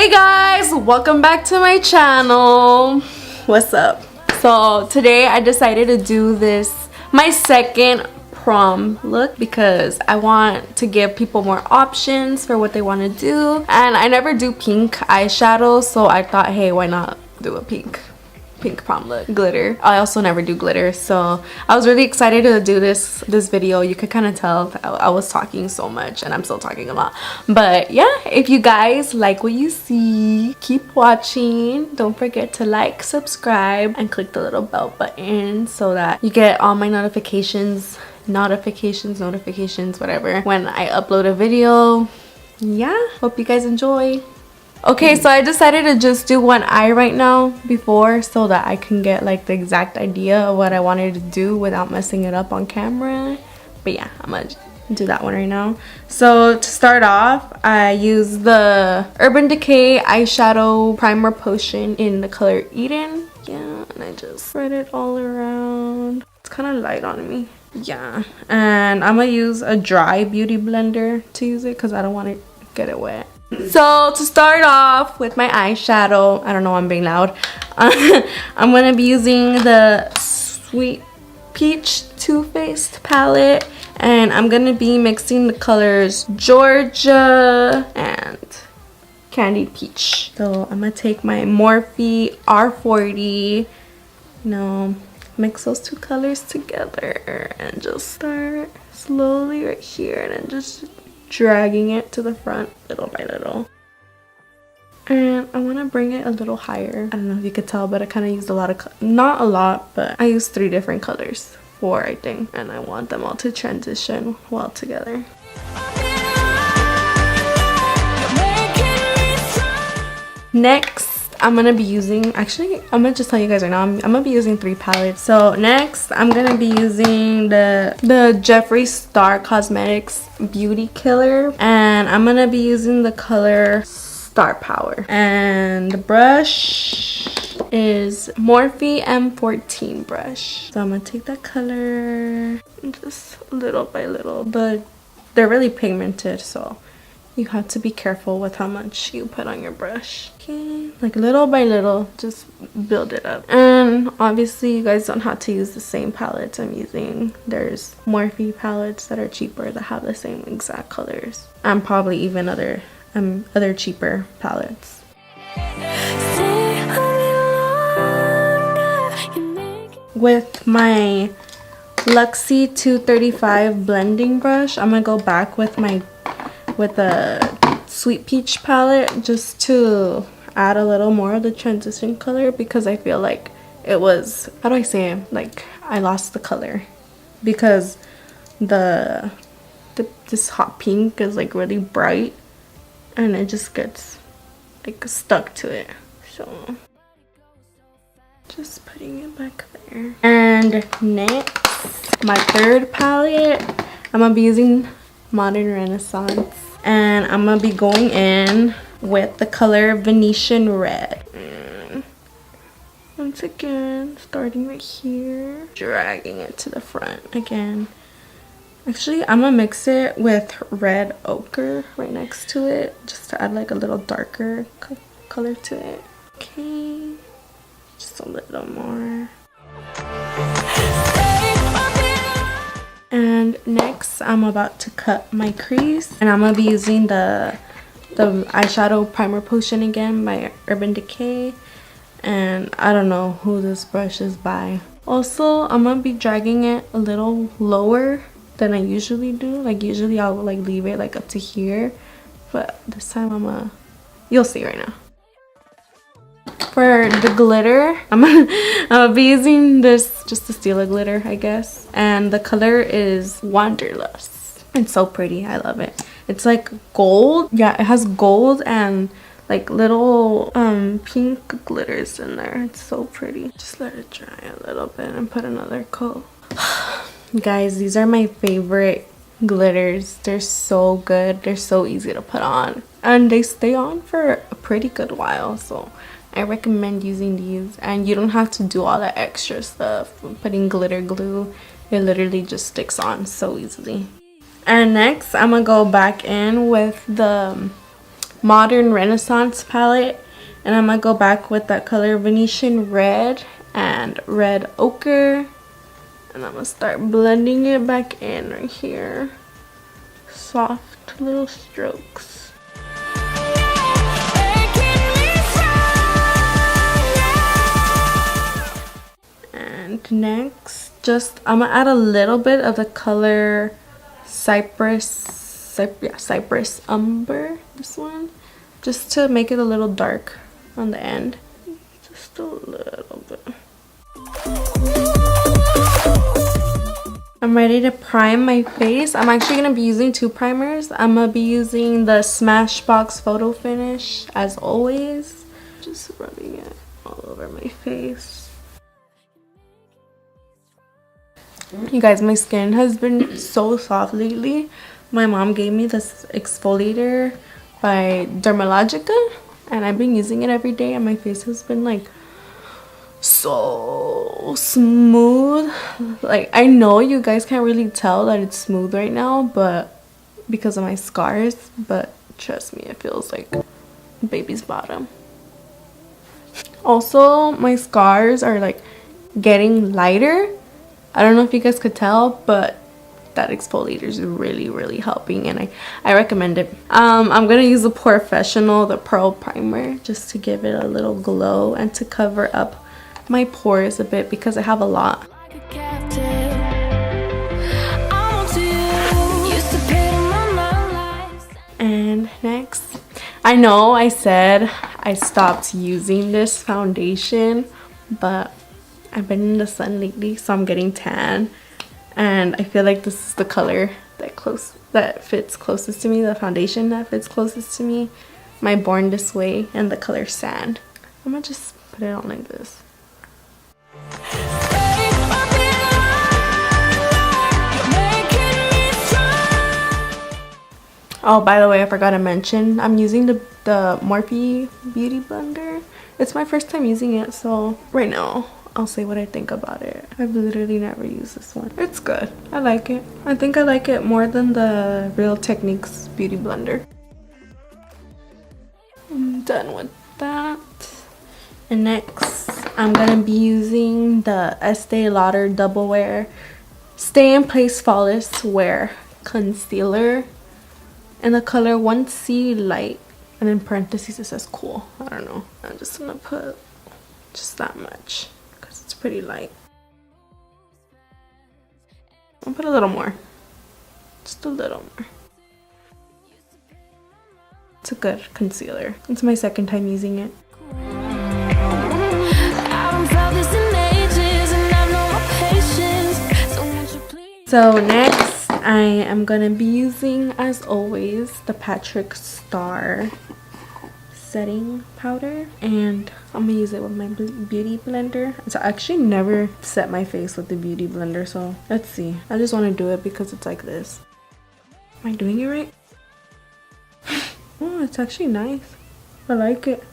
Hey guys, welcome back to my channel. What's up? So today I decided to do this, my second prom look, because I want to give people more options for what they want to do, and I never do pink eyeshadow, so I thought, hey, why not do a pink prom look. Glitter, I also never do glitter, so I was really excited to do this video. You could kind of tell that I was talking so much, and I'm still talking a lot, but yeah, if you guys like what you see, keep watching. Don't forget to like, subscribe, and click the little bell button so that you get all my notifications, whatever, when I upload a video. Yeah, hope you guys enjoy. Okay, so I decided to just do one eye right now before, so that I can get like the exact idea of what I wanted to do without messing it up on camera. But yeah, I'm gonna do that one right now. So to start off, I use the Urban Decay eyeshadow primer potion in the color Eden. Yeah, and I just spread it all around. It's kind of light on me. Yeah, and I'm gonna use a dry beauty blender to use it because I don't want to get it wet. So to start off with my eyeshadow, I don't know, I'm being loud. I'm gonna be using the Sweet Peach Too Faced palette, and I'm gonna be mixing the colors Georgia and Candied Peach. So I'm gonna take my Morphe R40, mix those two colors together and just start slowly right here, and then just dragging it to the front little by little. And I want to bring it a little higher. I don't know if you could tell, but I kind of used a lot of not a lot, but I used 3 different colors, 4 I think, and I want them all to transition well together. Next, I'm gonna be using, actually I'm gonna just tell you guys right now, I'm gonna be using 3 palettes. So next I'm gonna be using the Jeffree Star Cosmetics Beauty Killer, and I'm gonna be using the color Star Power, and the brush is Morphe M14 brush. So I'm gonna take that color and just little by little, but they're really pigmented, so you have to be careful with how much you put on your brush. Okay, like little by little, just build it up. And obviously you guys don't have to use the same palettes I'm using. There's Morphe palettes that are cheaper that have the same exact colors, and probably even other cheaper palettes. With my Luxie 235 blending brush, I'm gonna go back with the Sweet Peach palette just to add a little more of the transition color, because I feel like it was, how do I say it, like I lost the color because this hot pink is like really bright and it just gets like stuck to it. So just putting it back there. And next, my third palette, I'm gonna be using Modern Renaissance, and I'm gonna be going in with the color Venetian Red. Once again, starting right here, dragging it to the front again. Actually, I'm gonna mix it with red ochre right next to it, just to add like a little darker color to it. Okay, just a little more. And next, I'm about to cut my crease, and I'm gonna be using the eyeshadow primer potion again by Urban Decay, and I don't know who this brush is by. Also, I'm gonna be dragging it a little lower than I usually do. Like usually I'll like leave it like up to here, but this time you'll see right now. For the glitter, I'm gonna be using this just to steal a glitter, I guess, and the color is Wanderlust. It's so pretty, I love it. It's like gold. Yeah, it has gold and like little pink glitters in there. It's so pretty. Just let it dry a little bit and put another coat. Guys, these are my favorite glitters. They're so good, they're so easy to put on, and they stay on for a pretty good while, so I recommend using these. And you don't have to do all that extra stuff putting glitter glue. It literally just sticks on so easily. And next, I'm gonna go back in with the Modern Renaissance palette, and I'm gonna go back with that color Venetian Red and Red Ochre, and I'm gonna start blending it back in right here. Soft little strokes. And next, I'm gonna add a little bit of the color Cypress Umber, this one, just to make it a little dark on the end, just a little bit. I'm ready to prime my face. I'm actually gonna be using 2 primers. I'm gonna be using the Smashbox Photo Finish as always, just rubbing it all over my face. You guys, my skin has been so soft lately. My mom gave me this exfoliator by Dermalogica, and I've been using it every day, and my face has been like so smooth. Like, I know you guys can't really tell that it's smooth right now, but because of my scars, but trust me, it feels like baby's bottom. Also, my scars are like getting lighter. I don't know if you guys could tell, but that exfoliator is really helping, and I recommend it. I'm gonna use the Professional, the Pearl Primer, just to give it a little glow and to cover up my pores a bit because I have a lot. And next, I know I said I stopped using this foundation, but I've been in the sun lately, so I'm getting tan, and I feel like this is the color that fits closest to me, the foundation that fits closest to me, my Born This Way, and the color Sand. I'm gonna just put it on like this. Oh, by the way, I forgot to mention, I'm using the Morphe Beauty Blender. It's my first time using it, so right now I'll say what I think about it. I've literally never used this one. It's good. I like it. I think I like it more than the Real Techniques Beauty Blender. I'm done with that. And next, I'm gonna be using the Estee Lauder Double Wear Stay in Place Flawless Wear Concealer in the color 1C Light, and in parentheses it says Cool. I don't know. I'm just gonna put just that much because it's pretty light. I'll put a little more. Just a little more. It's a good concealer. It's my second time using it. So next, I am gonna be using, as always, the Patrick Star setting powder, and I'm gonna use it with my beauty blender. So I actually never set my face with the beauty blender, so let's see. I just want to do it because it's like this. Am I doing it right? Oh, it's actually nice. I like it.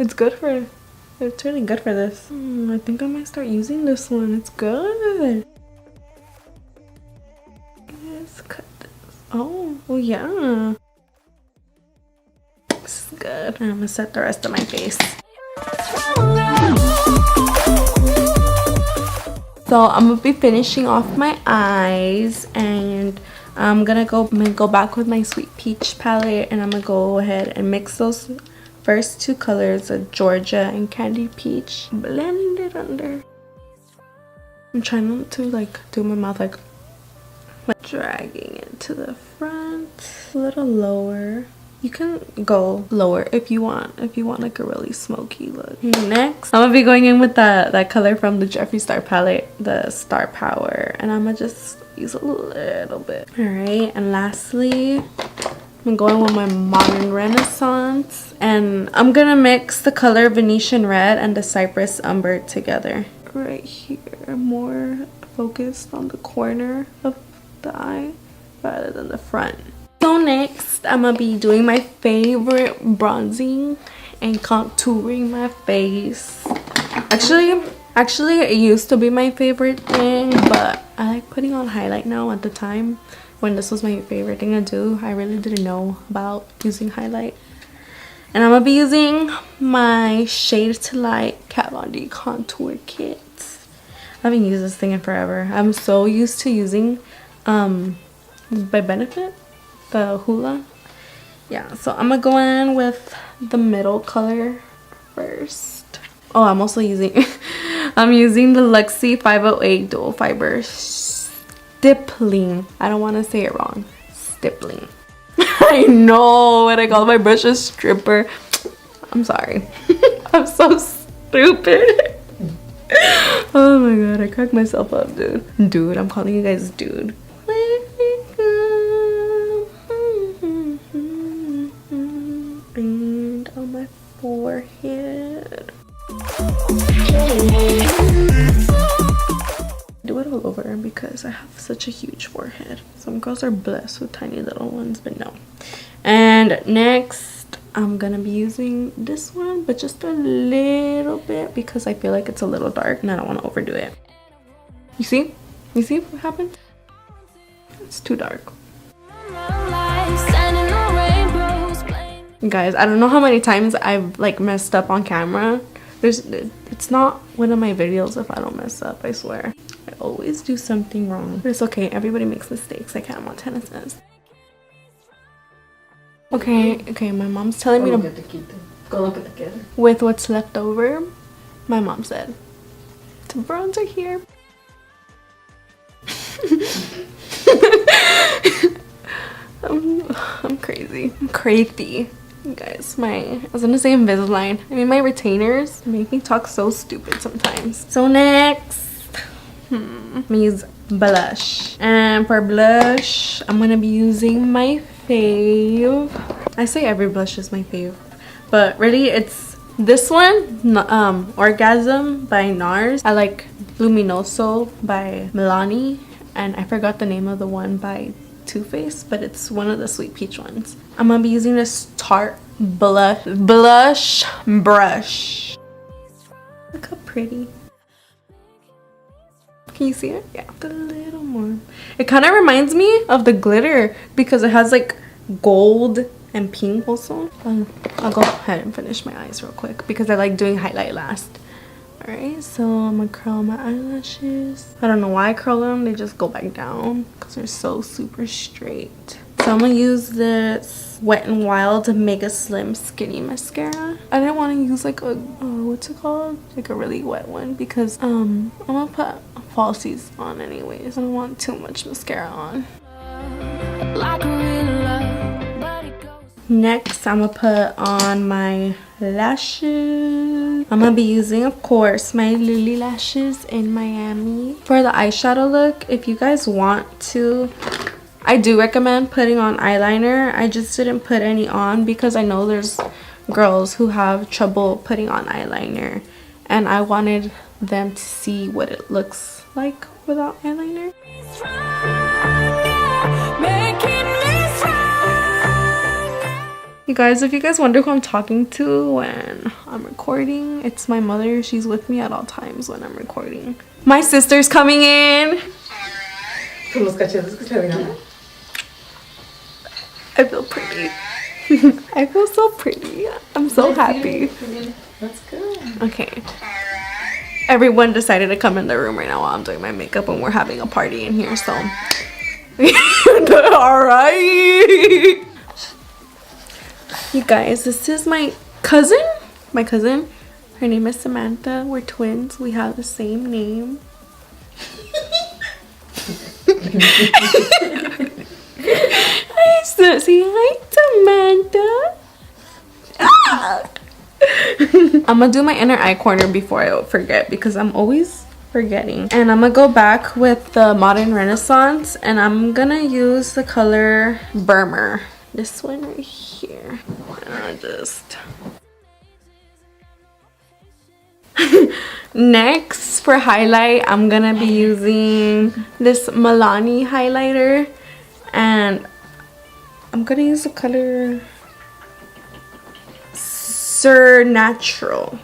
It's really good for this. I think I might start using this one. It's good. Let's cut this. Oh yeah. This is good. I'm gonna set the rest of my face. So I'm gonna be finishing off my eyes, and I'm gonna go back with my Sweet Peach palette, and I'm gonna go ahead and mix those first 2 colors of Georgia and Candy Peach. Blend it under. I'm trying not to like do my mouth like dragging it to the front. A little lower. You can go lower if you want like a really smoky look. Next, I'm gonna be going in with that color from the Jeffree Star palette, the Star Power, and I'm gonna just use a little bit. All right, and lastly, I'm going with my Modern Renaissance, and I'm gonna mix the color Venetian Red and the Cypress Umber together. Right here, more focused on the corner of the eye rather than the front. So next, I'm gonna be doing my favorite bronzing and contouring my face. Actually it used to be my favorite thing, but I like putting on highlight now. At the time when this was my favorite thing to do, I really didn't know about using highlight. And I'm gonna be using my Shade to Light Kat Von D contour kit. I haven't used this thing in forever. I'm so used to using by Benefit, the Hoola. Yeah, so I'm gonna go in with the middle color first. Oh, I'm also using I'm using the Luxie 508 dual fiber stippling. I don't want to say it wrong. Stippling. I know when I call my brush a stripper. I'm sorry. I'm so stupid. Oh my god, I cracked myself up, dude. Dude, I'm calling you guys dude. And on my forehead. Do it all over because I have such a huge forehead. Some girls are blessed with tiny little ones, but no. And next, I'm gonna be using this one, but just a little bit because I feel like it's a little dark and I don't want to overdo it. You see? You see what happened? It's too dark. Guys, I don't know how many times I've like messed up on camera. It's not one of my videos if I don't mess up, I swear. I always do something wrong. But it's okay, everybody makes mistakes, like Hannah Montana says. Okay, my mom's telling me to go look at the kid. With what's left over, my mom said to bronzer here. I'm crazy. I'm crazy. You guys, I was gonna say Invisalign. I mean, my retainers make me talk so stupid sometimes. So next, I'm gonna use blush. And for blush, I'm gonna be using my fave. I say every blush is my fave, but really it's this one, Orgasm by NARS. I like Luminoso by Milani, and I forgot the name of the one by Too Faced, but it's one of the sweet peach ones. I'm gonna be using this Tarte blush brush. Look how pretty. Can you see it? Yeah, a little more. It kind of reminds me of the glitter because it has like gold and pink also. I'll go ahead and finish my eyes real quick because I like doing highlight last. Alright, so I'm gonna curl my eyelashes. I don't know why I curl them, they just go back down because they're so super straight. So I'm gonna use this Wet n Wild Mega Slim Skinny Mascara. I didn't want to use like a, what's it called? Like a really wet one because I'm gonna put falsies on anyways. I don't want too much mascara on. Next, I'm gonna put on my lashes. I'm gonna be using, of course, my Lily Lashes in Miami. For the eyeshadow look, if you guys want to, I do recommend putting on eyeliner. I just didn't put any on because I know there's girls who have trouble putting on eyeliner. And I wanted them to see what it looks like without eyeliner. You guys, if you guys wonder who I'm talking to when I'm recording, it's my mother. She's with me at all times when I'm recording. My sister's coming in. I feel pretty. I feel so pretty. I'm so happy. That's good. Okay. Everyone decided to come in the room right now while I'm doing my makeup and we're having a party in here, so. Alright. You guys, this is my cousin. Her name is Samantha. We're twins. We have the same name. Say hi, Samantha. I'm gonna do my inner eye corner before I forget because I'm always forgetting. And I'm gonna go back with the Modern Renaissance and I'm gonna use the color Burmer. This one right here. And I just... Next, for highlight, I'm gonna be using this Milani highlighter. And I'm gonna use the color Sur Natural.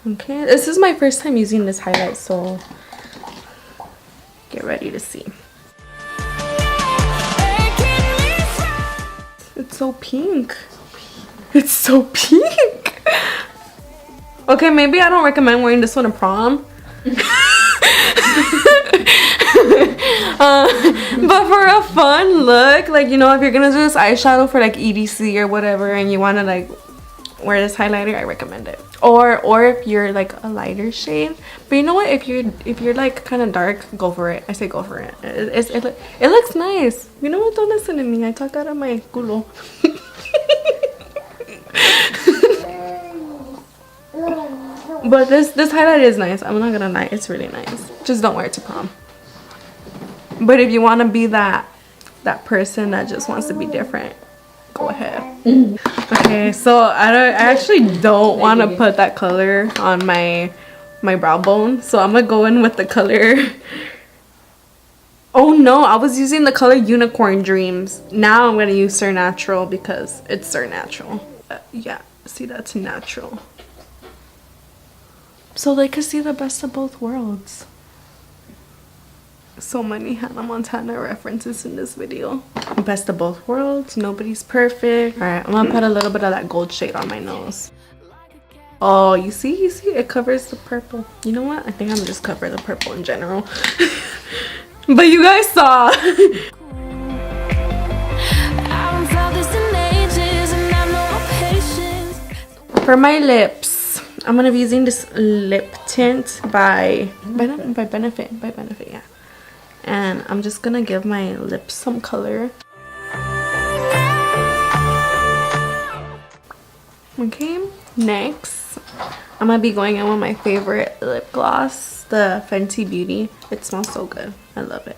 Okay, this is my first time using this highlight, so get ready to see. It's so pink. It's so pink. Okay, maybe I don't recommend wearing this one to prom. But for a fun look, like, you know, if you're gonna do this eyeshadow for like EDC or whatever and you want to like wear this highlighter, I recommend it. Or if you're like a lighter shade. But you know what, if you're like kind of dark, go for it. I say go for it. It looks nice. You know what, don't listen to me, I talk out of my culo. But this highlight is nice. I'm not gonna lie, it's really nice. Just don't wear it to prom. But if you want to be that person that just wants to be different, go ahead. Okay, so I actually don't want to put that color on my brow bone, so I'm gonna go in with the color. Oh no, I was using the color Unicorn Dreams. Now I'm gonna use Sur Natural because it's Sur Natural. Yeah, see, that's natural. So they could see the best of both worlds. So many Hannah Montana references in this video. Best of both worlds, nobody's perfect. All right, I'm gonna put a little bit of that gold shade on my nose. Oh, you see, it covers the purple. You know what, I think I'm gonna just cover the purple in general. But you guys saw. For my lips, I'm gonna be using this lip tint by Benefit, yeah. And I'm just gonna give my lips some color. Okay, next I'm gonna be going in with my favorite lip gloss, the Fenty Beauty. It smells so good, I love it.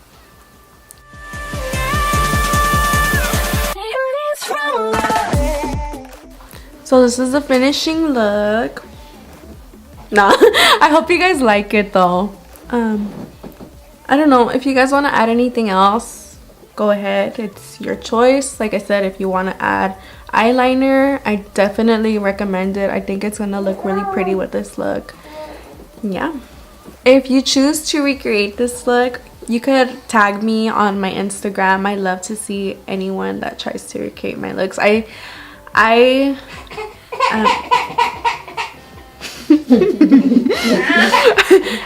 So this is the finishing look. Nah, I hope you guys like it though. I don't know, if you guys want to add anything else, go ahead, it's your choice. Like I said, if you want to add eyeliner, I definitely recommend it. I think it's gonna look really pretty with this look. Yeah, if you choose to recreate this look, you could tag me on my Instagram. I love to see anyone that tries to recreate my looks. I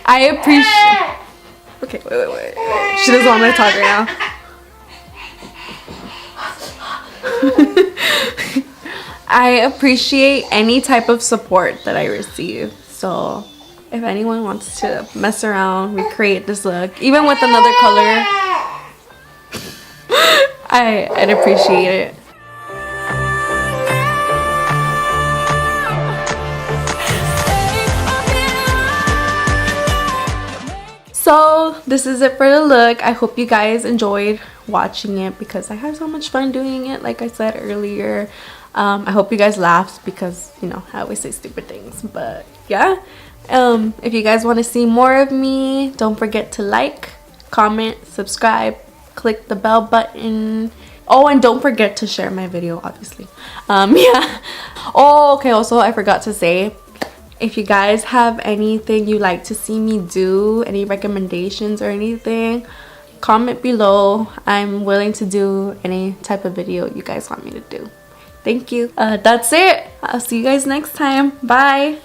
appreciate. Okay, wait. She doesn't want me to talk right now. I appreciate any type of support that I receive. So if anyone wants to mess around, recreate this look, even with another color, I'd appreciate it. So this is it for the look. I hope you guys enjoyed watching it because I had so much fun doing it, like I said earlier. I hope you guys laughed because, you know, I always say stupid things. But yeah, if you guys want to see more of me, don't forget to like, comment, subscribe, click the bell button. Oh, and don't forget to share my video, obviously. Yeah. Oh, okay, also I forgot to say, if you guys have anything you'd like to see me do, any recommendations or anything, comment below. I'm willing to do any type of video you guys want me to do. Thank you. That's it. I'll see you guys next time. Bye.